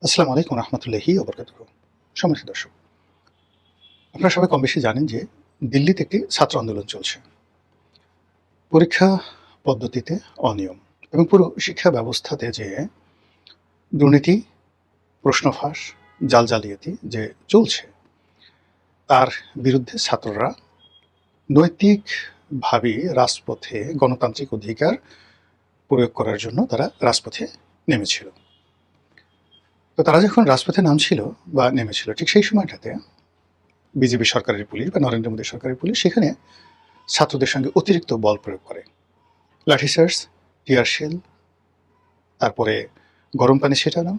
আসসালামু আলাইকুম রহমতুল্লাহি ওবরকাতুহু। সম্মানিত দর্শক, আপনারা সবাই কমবেশি জানেন যে দিল্লিতে একটি ছাত্র আন্দোলন চলছে। পরীক্ষা পদ্ধতিতে অনিয়ম এবং পুরো শিক্ষা ব্যবস্থাতে যে দুর্নীতি, প্রশ্ন ফাঁস, জাল-জালিয়াতি যে চলছে, তার বিরুদ্ধে ছাত্ররা নৈতিকভাবে রাজপথে গণতান্ত্রিক অধিকার প্রয়োগ করার জন্য তারা রাজপথে নেমেছিল। তো তারা যখন রাজপথে নামছিল বা নেমেছিল, ঠিক সেই সময়টাতে বিজেপি সরকারের পুলিশ বা নরেন্দ্র মোদী সরকারের পুলিশ সেখানে ছাত্রদের সঙ্গে অতিরিক্ত বল প্রয়োগ করে। লাঠিচার্জ, টিয়ারশেল, তারপরে গরম পানি ছেটানো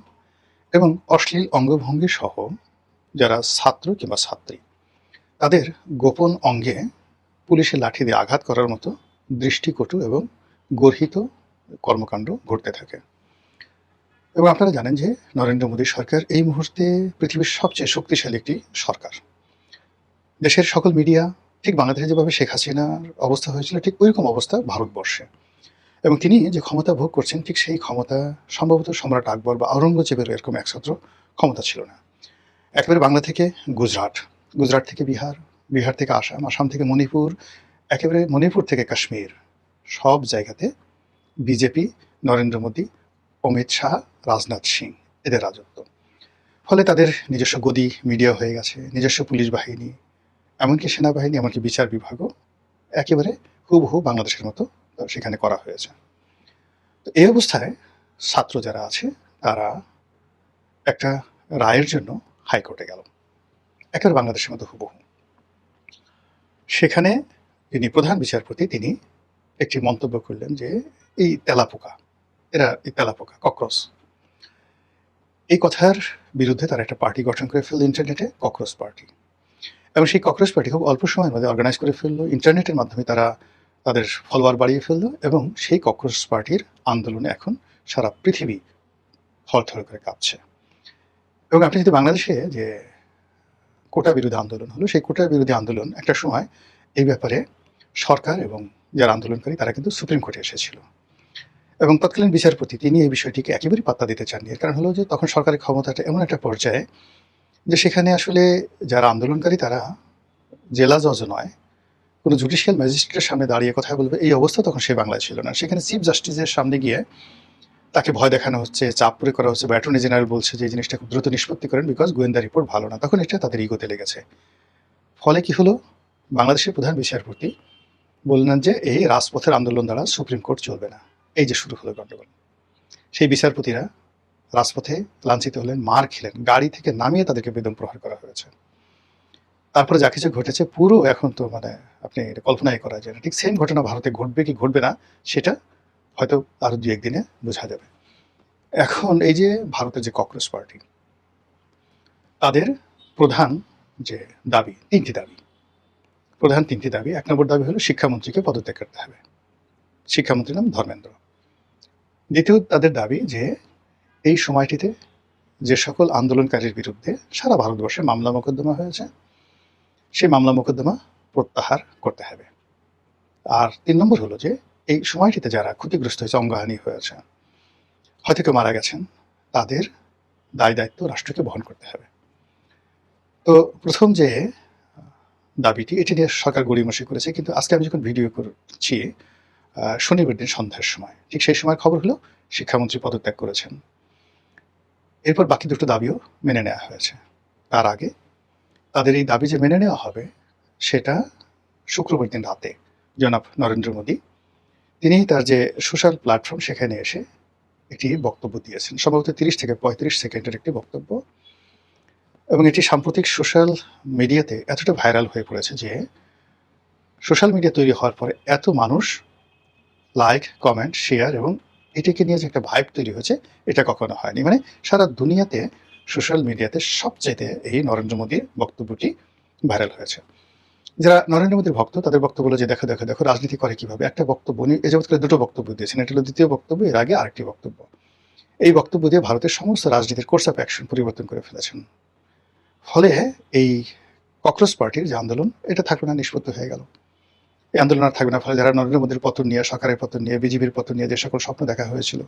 এবং অশ্লীল অঙ্গভঙ্গি সহ যারা ছাত্র কিংবা ছাত্রী তাদের গোপন অঙ্গে পুলিশের লাঠি দিয়ে আঘাত করার মতো দৃষ্টিকটু এবং গর্হিত কর্মকাণ্ড ঘটতে থাকে। এবং আপনারা জানেন যে নরেন্দ্র মোদী সরকার এই মুহূর্তে পৃথিবীর সবচেয়ে শক্তিশালী একটি সরকার। দেশের সকল মিডিয়া ঠিক বাংলাদেশে যেভাবে শেখ হাসিনার অবস্থা হয়েছিল ঠিক ওইরকম অবস্থা ভারতবর্ষে। এবং তিনি যে ক্ষমতা ভোগ করছেন ঠিক সেই ক্ষমতা সম্ভবত সম্রাট আকবর বা আওরঙ্গজেবের এরকম একছত্র ক্ষমতা ছিল না। একেবারে বাংলা থেকে গুজরাট, গুজরাট থেকে বিহার, বিহার থেকে আসাম, আসাম থেকে মণিপুর, একেবারে মণিপুর থেকে কাশ্মীর, সব জায়গাতে বিজেপি, নরেন্দ্র মোদী, অমিত শাহ, রাজনাথ সিং এদের রাজত্ব। ফলে তাদের নিজস্ব গদি মিডিয়া হয়ে গেছে, নিজস্ব পুলিশ বাহিনী, এমনকি সেনাবাহিনী, এমনকি বিচার বিভাগও একেবারে হুবহু বাংলাদেশের মতো সেখানে করা হয়েছে। তো এই অবস্থায় ছাত্র যারা আছে তারা একটা রায়ের জন্য হাইকোর্টে গেল, একেবারে বাংলাদেশের মতো হুবহু। সেখানে যিনি প্রধান বিচারপতি তিনি একটি মন্তব্য করলেন যে এই তেলাপোকা, এই তেলাপোকা ককরোচ, এই কথার বিরুদ্ধে তারা একটা পার্টি গঠন করে ফেললো ইন্টারনেটে, ককরোচ পার্টি। এবং সেই ককরোচ পার্টি খুব অল্প সময়ের মধ্যে অর্গানাইজ করে ফেললো, ইন্টারনেটের মাধ্যমে তারা তাদের ফলোয়ার বাড়িয়ে ফেললো এবং সেই ককরোচ পার্টির আন্দোলনে এখন সারা পৃথিবী থরথর করে কাঁপছে। এবং আপনি যদি বাংলাদেশে যে কোটা বিরোধী আন্দোলন হলো, সেই কোটা বিরোধী আন্দোলন একটা সময় এই ব্যাপারে সরকার এবং যারা আন্দোলনকারী তারা কিন্তু সুপ্রিম কোর্টে এসেছিল এবং তৎকালীন বিচারপতি তিনি এই বিষয়টিকে একেবারেই পাত্তা দিতে চাননি। এর কারণ হলো যে তখন সরকারের ক্ষমতাটা এমন একটা পর্যায়ে যে সেখানে আসলে যারা আন্দোলনকারী তারা জেলা জজ নয়, কোনো জুডিশিয়াল ম্যাজিস্ট্রেটের সামনে দাঁড়িয়ে কথা বলবে এই অবস্থা তখন সে বাংলায় ছিল না। সেখানে চিফ জাস্টিসের সামনে গিয়ে তাকে ভয় দেখানো হচ্ছে, চাপ প্রয়োগ করা হচ্ছে, বা অ্যাটর্নি জেনারেল বলছে যে এই জিনিসটা খুব দ্রুত নিষ্পত্তি করেন বিকজ গোয়েন্দা রিপোর্ট ভালো না। তখন এটা তাদের ইগোতে লেগেছে। ফলে কি হলো, বাংলাদেশের প্রধান বিচারপতি বললেন যে এই রাজপথের আন্দোলন দ্বারা সুপ্রিম কোর্ট চলবে না। এই যে শুরু হলো গণ্ডগোল। সেই বিচারপতিরা রাজপথে লাঞ্ছিত হলেন, মার খেলেন, গাড়ি থেকে নামিয়ে তাদেরকে বেদম প্রহার করা হয়েছে। তারপরে যা কিছু ঘটেছে পুরো এখন তো মানে আপনি এটা কল্পনাই করা যায় না। ঠিক সেম ঘটনা ভারতে ঘটবে কি ঘটবে না সেটা হয়তো আরো দু একদিনে বোঝা যাবে। এখন এই যে ভারতের যে ককরোচ পার্টি, তাদের প্রধান যে দাবি, তিনটি দাবি, প্রধান তিনটি দাবি। ১ নম্বর দাবি হলো শিক্ষামন্ত্রীকে পদত্যাগ করতে হবে। শিক্ষামন্ত্রীর নাম ধর্মেন্দ্র। দ্বিতীয় তাদের দাবি যে এই সময়টিতে যে সকল আন্দোলনকারীর বিরুদ্ধে সারা ভারতবর্ষে মামলা মোকদ্দমা হয়েছে, সেই মামলা মোকদ্দমা প্রত্যাহার করতে হবে। আর ৩ নম্বর হলো যে এই সময়টিতে যারা ক্ষতিগ্রস্ত হয়েছে, অঙ্গহানি হয়েছে, হয়তো কেউ মারা গেছেন, তাদের দায়-দায়িত্ব রাষ্ট্রকে বহন করতে হবে। তো প্রথম যে দাবিটি এটি নিয়ে সরকার গড়িমসি করেছে, কিন্তু আজকে আমি যখন ভিডিও করছি শনিবার দিন সন্ধ্যার সময়, ঠিক সেই সময় খবর হলো শিক্ষামন্ত্রী পদত্যাগ করেছেন। এরপর বাকি দুটো দাবিও মেনে নেওয়া হয়েছে। তার আগে তাদের এই দাবি যে মেনে নেওয়া হবে সেটা শুক্রবার দিন রাতে জনাব নরেন্দ্র মোদী তিনি তার যে সোশ্যাল প্ল্যাটফর্ম সেখানে এসে একটি বক্তব্য দিয়েছেন, সম্ভবত ৩০ থেকে ৩৫ সেকেন্ডের একটি বক্তব্য। এবং এটি সাম্প্রতিক সোশ্যাল মিডিয়াতে এতটা ভাইরাল হয়ে পড়েছে যে সোশ্যাল মিডিয়া তৈরি হওয়ার পরে এত মানুষ লাইক, কমেন্ট, শেয়ার এবং এটাকে নিয়ে যে একটা ভাইব তৈরি হয়েছে এটা কখনো হয়নি। মানে সারা দুনিয়াতে সোশ্যাল মিডিয়াতে সবচাইতে এই নরেন্দ্র মোদীর বক্তব্যটি ভাইরাল হয়েছে। যারা নরেন্দ্র মোদীর ভক্ত তাদের বক্তব্য হলো যে দেখো দেখো দেখো রাজনীতি করে কিভাবে। একটা বক্তব্য উনি এ যাবৎ করে দুটো বক্তব্য দিয়েছেন, এটা হলো দ্বিতীয় বক্তব্য, এর আগে আরেকটি বক্তব্য। এই বক্তব্য দিয়ে ভারতের সমস্ত রাজনীতির কোর্স অফ অ্যাকশন পরিবর্তন করে ফেলেছেন। ফলে এই ককরোচ পার্টির যে আন্দোলন এটা থাকবে না, নিষ্পত্তি হয়ে গেল। এই আন্দোলন আর থাকবে না। ফলে যারা নরেন্দ্র মোদীর পতন নিয়ে, সরকারের পতন নিয়ে, বিজেপির পতন নিয়ে যে সকল স্বপ্ন দেখা হয়েছিল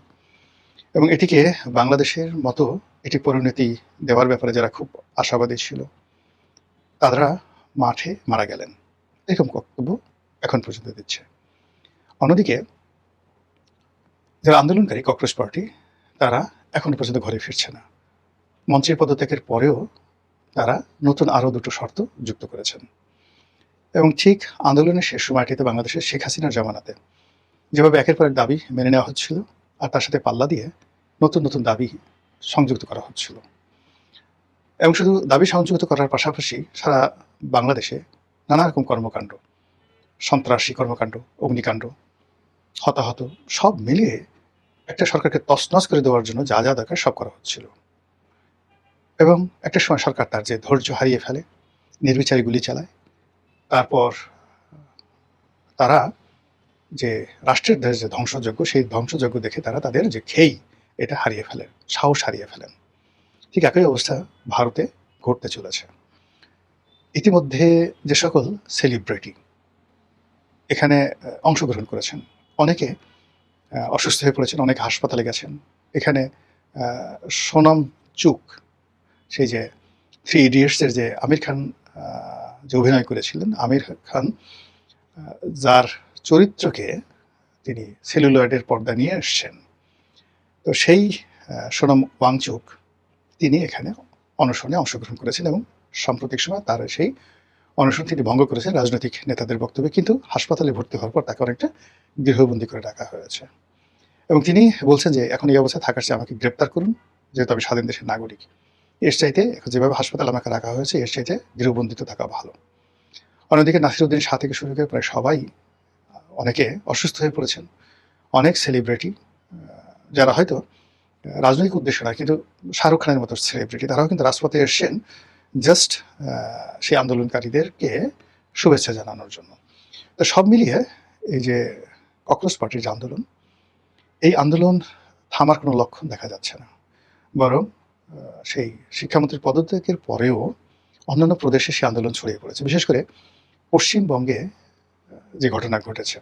এবং এটিকে বাংলাদেশের মতো এটি পরিণতি দেওয়ার ব্যাপারে যারা খুব আশাবাদী ছিল তারা মাঠে মারা গেলেন, এরকম বক্তব্য এখন পর্যন্ত দিচ্ছে। অন্যদিকে যারা আন্দোলনকারী ককরোচ পার্টি তারা এখনো পর্যন্ত ঘরে ফিরছে না। মন্ত্রীর পদত্যাগের পরেও তারা নতুন আরও দুটো শর্ত যুক্ত করেছেন। এবং ঠিক আন্দোলনের শেষ সময়টিতে বাংলাদেশের শেখ হাসিনার জামানাতে যেভাবে একের পর এক দাবি মেনে নেওয়া হচ্ছিল আর তার সাথে পাল্লা দিয়ে নতুন নতুন দাবি সংযুক্ত করা হচ্ছিল, এবং শুধু দাবি সংযুক্ত করার পাশাপাশি সারা বাংলাদেশে নানা রকম কর্মকাণ্ড, সন্ত্রাসী কর্মকাণ্ড, অগ্নিকাণ্ড, হতাহত সব মিলিয়ে একটা সরকারকে তছনছ করে দেওয়ার জন্য যা যা দরকার সব করা হচ্ছিল। এবং একটা সময় সরকার তার যে ধৈর্য হারিয়ে ফেলে, নির্বিচারে গুলি চালায়। তারপর তারা যে রাষ্ট্রের যে ধ্বংসযজ্ঞ, সেই ধ্বংসযজ্ঞ দেখে তারা তাদের যে খেই এটা হারিয়ে ফেলেন, সাহস হারিয়ে ফেলেন। ঠিক একই অবস্থা ভারতে ঘটতে চলেছে। ইতিমধ্যে যে সকল সেলিব্রিটি এখানে অংশগ্রহণ করেছেন, অনেকে অসুস্থ হয়ে পড়েছেন, অনেকে হাসপাতালে গেছেন। এখানে সোনম চুক, সেই যে 3 ইডিয়টসের যে আমির খান যে অভিনয় করেছিলেন, আমির খান যার চরিত্রকে তিনি সেলুলয়েডের পর্দা নিয়ে এসছেন, তো সেই সোনম ওয়াংচুক তিনি এখানে অনশনে অংশগ্রহণ করেছেন এবং সাম্প্রতিক সময় তার সেই অনশন তিনি ভঙ্গ করেছেন রাজনৈতিক নেতাদের বক্তব্যে, কিন্তু হাসপাতালে ভর্তি হওয়ার পর তাকে অনেকটা গৃহবন্দী করে রাখা হয়েছে। এবং তিনি বলছেন যে এখন এই অবস্থায় থাকার চেয়ে আমাকে গ্রেপ্তার করুন, যেহেতু আমি স্বাধীন দেশের নাগরিক। এর চাইতে যেভাবে হাসপাতালে আমাকে রাখা হয়েছে এর চাইতে গৃহবন্দিত থাকা ভালো। অন্যদিকে নাসিরুদ্দিন শাহ থেকে শুরু করে প্রায় সবাই, অনেকে অসুস্থ হয়ে পড়েছেন। অনেক সেলিব্রিটি যারা হয়তো রাজনৈতিক উদ্দেশ্য না, কিন্তু শাহরুখ খানের মতো সেলিব্রিটি, তারাও কিন্তু রাজপথে এসছেন জাস্ট সেই আন্দোলনকারীদেরকে শুভেচ্ছা জানানোর জন্য। তো সব মিলিয়ে এই যে ককরোচ পার্টির যে আন্দোলন, এই আন্দোলন থামার কোনো লক্ষণ দেখা যাচ্ছে না, বরং সেই শিক্ষামন্ত্রীর পদত্যাগের পরেও অন্যান্য প্রদেশে সেই আন্দোলন ছড়িয়ে পড়েছে। বিশেষ করে পশ্চিমবঙ্গে যে ঘটনা ঘটেছে,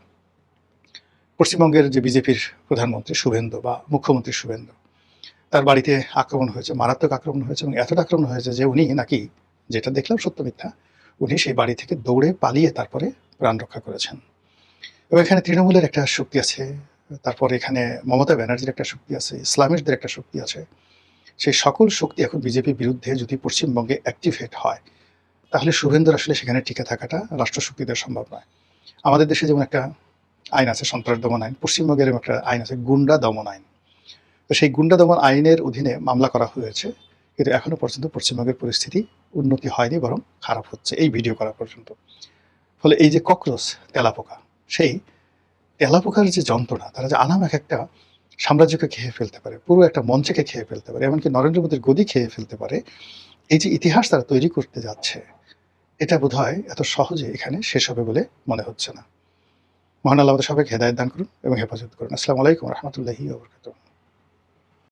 পশ্চিমবঙ্গের যে বিজেপির প্রধানমন্ত্রী শুভেন্দু বা মুখ্যমন্ত্রী শুভেন্দু, তার বাড়িতে আক্রমণ হয়েছে, মারাত্মক আক্রমণ হয়েছে, এবং এতটা আক্রমণ হয়েছে যে উনি নাকি, যেটা দেখলাম সত্য মিথ্যা, উনি সেই বাড়ি থেকে দৌড়ে পালিয়ে তারপরে প্রাণ রক্ষা করেছেন। এবং এখানে তৃণমূলের একটা শক্তি আছে, তারপরে এখানে মমতা ব্যানার্জির একটা শক্তি আছে, ইসলামিস্টদের একটা শক্তি আছে। সেই সকল শক্তি এখন বিজেপির বিরুদ্ধে যদি পশ্চিমবঙ্গে অ্যাক্টিভেট হয়, তাহলে শুভেন্দুর আসলে সেখানে টিকে থাকাটা রাষ্ট্রশক্তিদের সম্ভব নয়। আমাদের দেশে যেমন একটা আইন আছে সন্ত্রাস দমন আইন, পশ্চিমবঙ্গের একটা আইন আছে গুন্ডা দমন আইন। তো সেই গুন্ডা দমন আইনের অধীনে মামলা করা হয়েছে, কিন্তু এখনো পর্যন্ত পশ্চিমবঙ্গের পরিস্থিতি উন্নতি হয়নি, বরং খারাপ হচ্ছে এই ভিডিও করা পর্যন্ত। ফলে এই যে ককরোচ, তেলাপোকা, সেই তেলাপোকার যে যন্ত্রণা, তারা যে আনাম এক একটা সাম্রাজ্যকে খেয়ে ফেলতে পারে, পুরো একটা মঞ্চকে খেয়ে ফেলতে পারে, এমনকি নরেন্দ্র মোদীর গদি খেয়ে ফেলতে পারে, এই যে ইতিহাস তারা তৈরি করতে যাচ্ছে, এটা বোধহয় এত সহজে এখানে শেষ হবে বলে মনে হচ্ছে না। মহান আল্লাহ আমাদের সবাইকে হেদায়েত দান করুন এবং হেফাজত করুন। আসসালামু আলাইকুম ওয়া রাহমাতুল্লাহি ওয়া বারাকাতুহু।